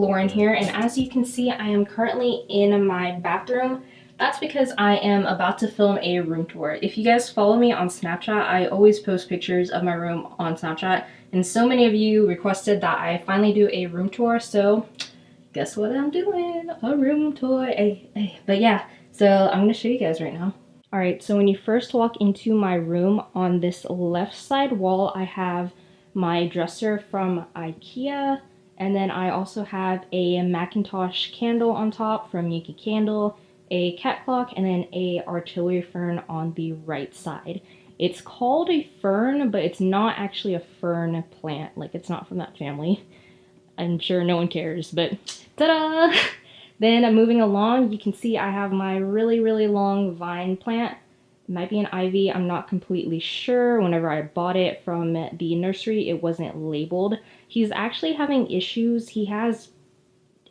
Lauren here, and as you can see, I am currently in my bathroom. That's because I am about to film a room tour. If you guys follow me on Snapchat, I always post pictures of my room on Snapchat, and so many of you requested that I finally do a room tour, so guess what I'm doing? A room tour. But yeah, so I'm gonna show you guys right now. Alright, so when you first walk into my room, on this left side wall, I have my dresser from IKEA. And then I also have a Macintosh candle on top from Yankee Candle, a cat clock, and then a artillery fern on the right side. It's called a fern, but it's not actually a fern plant. Like, it's not from that family. I'm sure no one cares, but ta-da! Then moving along, you can see I have my really long vine plant. It might be an ivy, I'm not completely sure. Whenever I bought it from the nursery, it wasn't labeled. He's actually having issues. He has,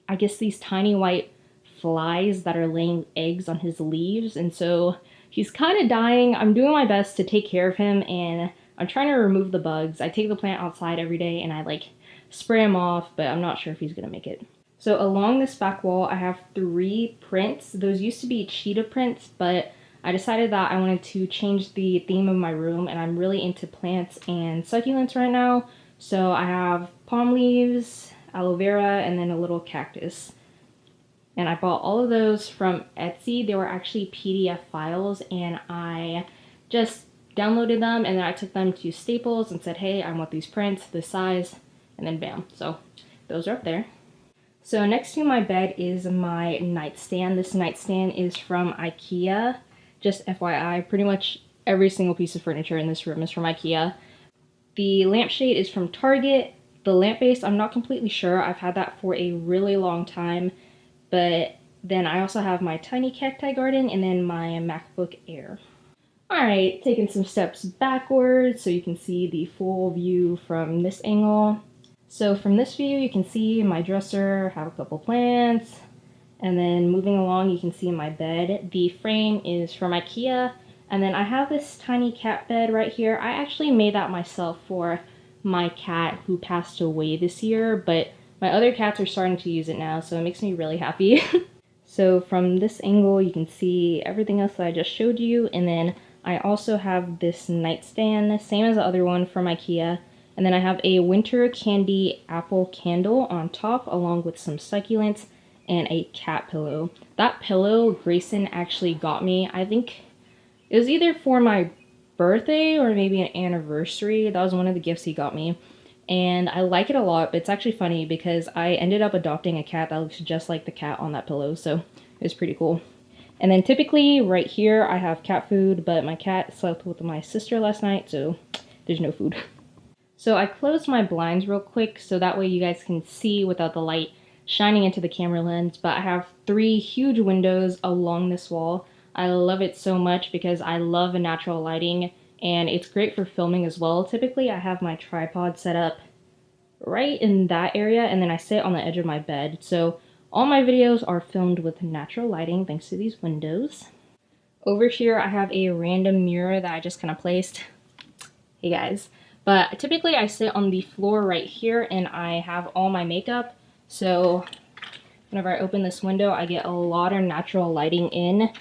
I guess, these tiny white flies that are laying eggs on his leaves, and so he's kind of dying. I'm doing my best to take care of him, and I'm trying to remove the bugs. I take the plant outside every day, and I spray him off, but I'm not sure if he's gonna make it. So along this back wall, I have 3 prints. Those used to be cheetah prints, but I decided that I wanted to change the theme of my room, and I'm really into plants and succulents right now. So I have palm leaves, aloe vera, and then a little cactus. And I bought all of those from Etsy. They were actually PDF files, and I just downloaded them, and then I took them to Staples and said, hey, I want these prints, this size, and then bam. So those are up there. So next to my bed is my nightstand. This nightstand is from IKEA. Just FYI, pretty much every single piece of furniture in this room is from IKEA. The lampshade is from Target. The lamp base, I'm not completely sure. I've had that for a really long time. But then I also have my tiny cacti garden and then my MacBook Air. Alright, taking some steps backwards so you can see the full view from this angle. So from this view, you can see my dresser, have a couple plants, and then moving along, you can see my bed. The frame is from IKEA, and then I have this tiny cat bed right here. I actually made that myself for my cat who passed away this year, but my other cats are starting to use it now, so it makes me really happy. So from this angle, you can see everything else that I just showed you, and then I also have this nightstand, same as the other one from IKEA. And then I have a winter candy apple candle on top, along with some succulents and a cat pillow. That pillow Grayson actually got me. I think it was either for my birthday or maybe an anniversary. That was one of the gifts he got me. And I like it a lot, but it's actually funny because I ended up adopting a cat that looks just like the cat on that pillow, so it was pretty cool. And then typically right here I have cat food, but my cat slept with my sister last night, so there's no food. So I closed my blinds real quick so that way you guys can see without the light shining into the camera lens, but I have 3 huge windows along this wall. I love it so much because I love natural lighting, and it's great for filming as well. Typically I have my tripod set up right in that area, and then I sit on the edge of my bed. So all my videos are filmed with natural lighting thanks to these windows. Over here I have a random mirror that I just kind of placed. Hey guys. But typically I sit on the floor right here and I have all my makeup. So whenever I open this window, I get a lot of natural lighting in.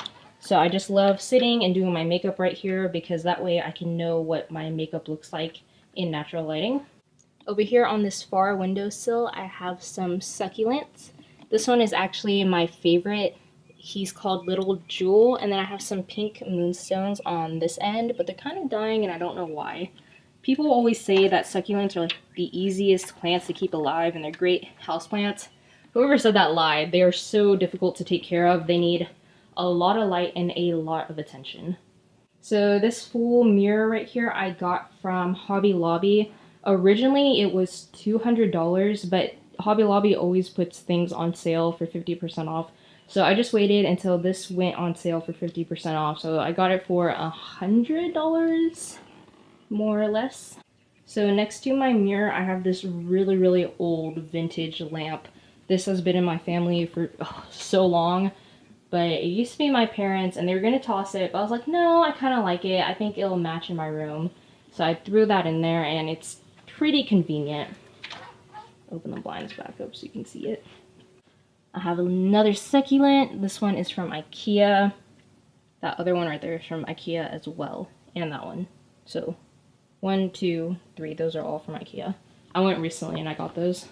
So I just love sitting and doing my makeup right here because that way I can know what my makeup looks like in natural lighting. Over here on this far windowsill, I have some succulents. This one is actually my favorite. He's called Little Jewel, and then I have some pink moonstones on this end, but they're kind of dying and I don't know why. People always say that succulents are like the easiest plants to keep alive and they're great houseplants. Whoever said that lied. They are so difficult to take care of. They need a lot of light and a lot of attention. So this full mirror right here I got from Hobby Lobby. Originally it was $200, but Hobby Lobby always puts things on sale for 50% off. So I just waited until this went on sale for 50% off. So I got it for $100. More or less. So next to my mirror I have this really old vintage lamp. This has been in my family for so long, but it used to be my parents and they were gonna toss it, but I was like, no, I kind of like it. I think it'll match in my room. So I threw that in there and it's pretty convenient. open the blinds back up so you can see it. I have another succulent. This one is from IKEA. That other one right there is from IKEA as well. And that one. So 1, 2, 3. Those are all from IKEA. I went recently and I got those.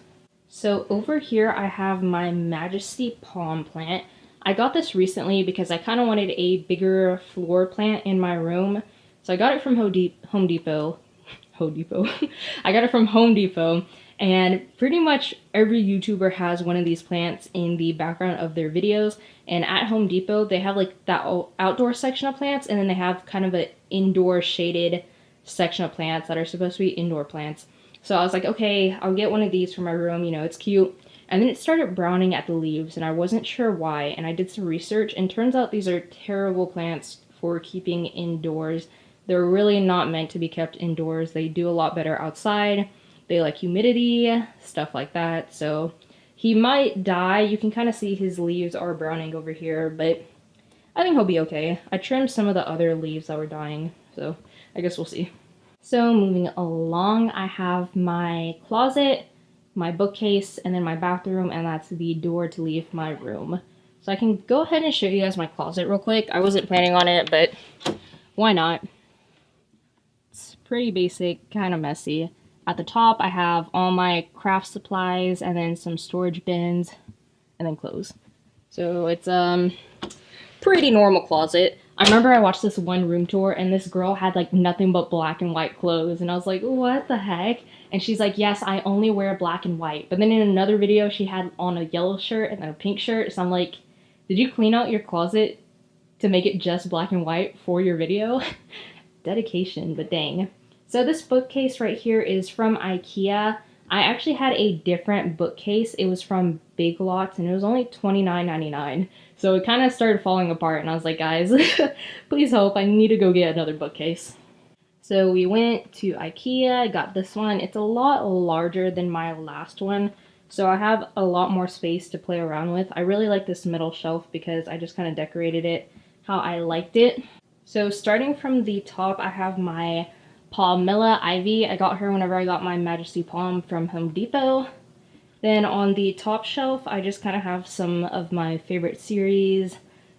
So over here I have my Majesty palm plant. I got this recently because I kind of wanted a bigger floor plant in my room. So I got it from Home Depot. I got it from Home Depot. And pretty much every YouTuber has one of these plants in the background of their videos. And at Home Depot, they have like that outdoor section of plants, and then they have kind of an indoor shaded section of plants that are supposed to be indoor plants. So I was like, okay, I'll get one of these for my room, you know, it's cute. And then it started browning at the leaves, and I wasn't sure why. And I did some research, and turns out these are terrible plants for keeping indoors. They're really not meant to be kept indoors. They do a lot better outside. They like humidity, stuff like that. So he might die. You can kind of see his leaves are browning over here, but I think he'll be okay. I trimmed some of the other leaves that were dying, so I guess we'll see. So moving along, I have my closet, my bookcase, and then my bathroom, and that's the door to leave my room. So I can go ahead and show you guys my closet real quick. I wasn't planning on it, but why not? It's pretty basic, kind of messy. At the top, I have all my craft supplies and then some storage bins and then clothes. So it's pretty normal closet. I remember I watched this one room tour and this girl had like nothing but black and white clothes, and I was like, what the heck? And she's like, yes, I only wear black and white. But then in another video, she had on a yellow shirt and then a pink shirt. So I'm like, did you clean out your closet to make it just black and white for your video? Dedication, but dang. So this bookcase right here is from IKEA. I actually had a different bookcase. It was from Big Lots and it was only $29.99. So it kind of started falling apart and I was like, guys, please help. I need to go get another bookcase. So we went to IKEA, got this one. It's a lot larger than my last one. So I have a lot more space to play around with. I really like this middle shelf because I just kind of decorated it how I liked it. So starting from the top, I have my Palmilla Ivy. I got her whenever I got my Majesty Palm from Home Depot. Then on the top shelf, I just kind of have some of my favorite series.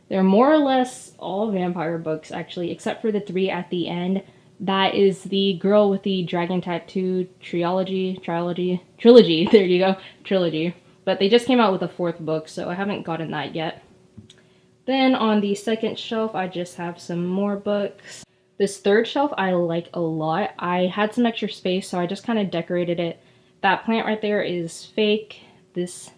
They're more or less all vampire books, actually, except for the 3 at the end. That is the Girl with the Dragon Tattoo trilogy. There you go, trilogy. But they just came out with a 4th book, so I haven't gotten that yet. Then on the second shelf, I just have some more books. This third shelf I like a lot. I had some extra space, so I just kind of decorated it. That plant right there is fake. This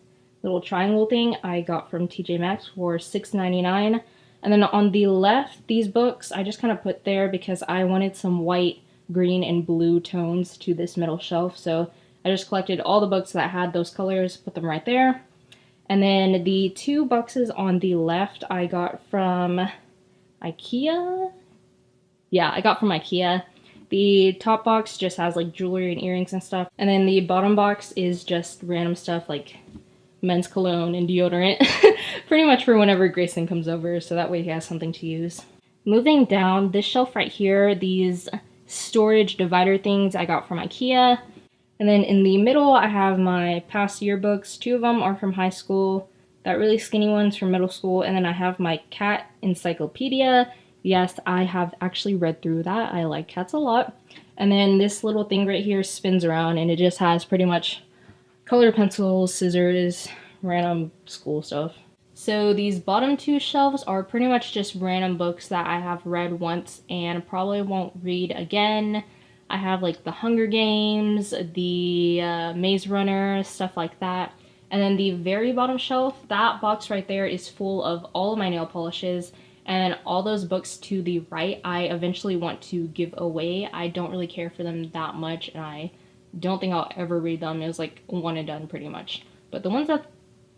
little triangle thing I got from TJ Maxx for $6.99. And then on the left, these books I just kind of put there because I wanted some white, green, and blue tones to this middle shelf. So I just collected all the books that had those colors, put them right there. And then the 2 boxes on the left I got from IKEA. Yeah, I got from IKEA. The top box just has like jewelry and earrings and stuff. And then the bottom box is just random stuff like men's cologne and deodorant. Pretty much for whenever Grayson comes over, so that way he has something to use. Moving down, this shelf right here, these storage divider things I got from IKEA. And then in the middle, I have my past yearbooks. 2 of them are from high school. That really skinny one's from middle school. And then I have my cat encyclopedia. Yes, I have actually read through that. I like cats a lot. And then this little thing right here spins around and it just has pretty much colored pencils, scissors, random school stuff. So these bottom 2 shelves are pretty much just random books that I have read once and probably won't read again. I have like the Hunger Games, the Maze Runner, stuff like that. And then the very bottom shelf, that box right there is full of all of my nail polishes. And all those books to the right, I eventually want to give away. I don't really care for them that much, and I don't think I'll ever read them. It was like one and done pretty much. But the ones at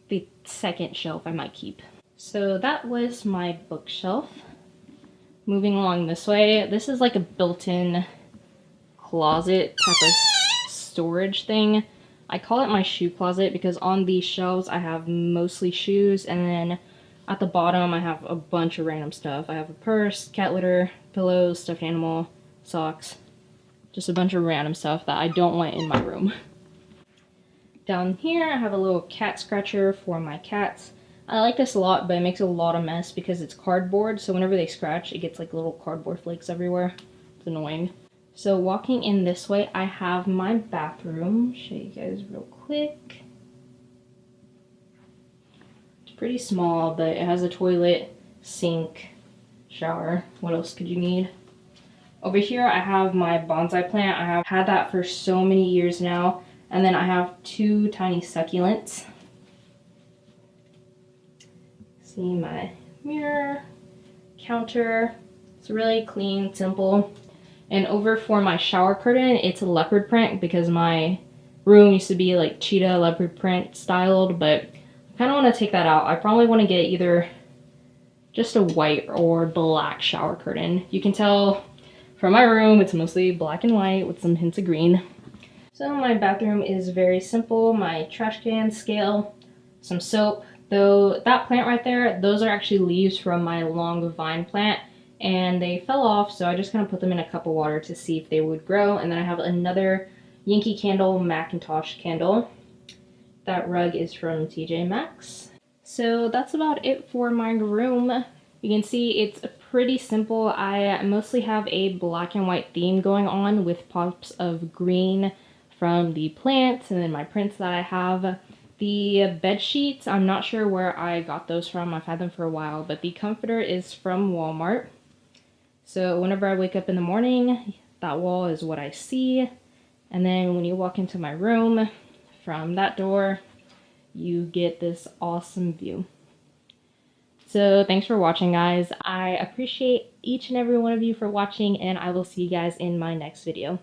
the second shelf, I might keep. So that was my bookshelf. Moving along this way, this is like a built-in closet type of storage thing. I call it my shoe closet because on these shelves I have mostly shoes, and then at the bottom I have a bunch of random stuff. I have a purse, cat litter, pillows, stuffed animal, socks, just a bunch of random stuff that I don't want in my room. Down here I have a little cat scratcher for my cats. I like this a lot, but it makes a lot of mess because it's cardboard, so whenever they scratch, it gets like little cardboard flakes everywhere. It's annoying. So walking in this way, I have my bathroom. Show you guys real quick. It's pretty small, but it has a toilet, sink, shower. What else could you need? Over here I have my bonsai plant. I have had that for so many years now. And then I have 2 tiny succulents. See my mirror, counter. It's really clean, simple. And over for my shower curtain, it's a leopard print because my room used to be like cheetah leopard print styled, but I kind of want to take that out. I probably want to get either just a white or black shower curtain. You can tell from my room, it's mostly black and white with some hints of green. So my bathroom is very simple. My trash can, scale, some soap. Though that plant right there, those are actually leaves from my long vine plant and they fell off, so I just kind of put them in a cup of water to see if they would grow. And then I have another Yankee Candle Macintosh candle. That rug is from TJ Maxx. So that's about it for my room. You can see it's pretty simple. I mostly have a black and white theme going on with pops of green from the plants and then my prints that I have. The bed sheets, I'm not sure where I got those from. I've had them for a while, but the comforter is from Walmart. So whenever I wake up in the morning, that wall is what I see. And then when you walk into my room from that door, you get this awesome view. So thanks for watching, guys. I appreciate each and every one of you for watching, and I will see you guys in my next video.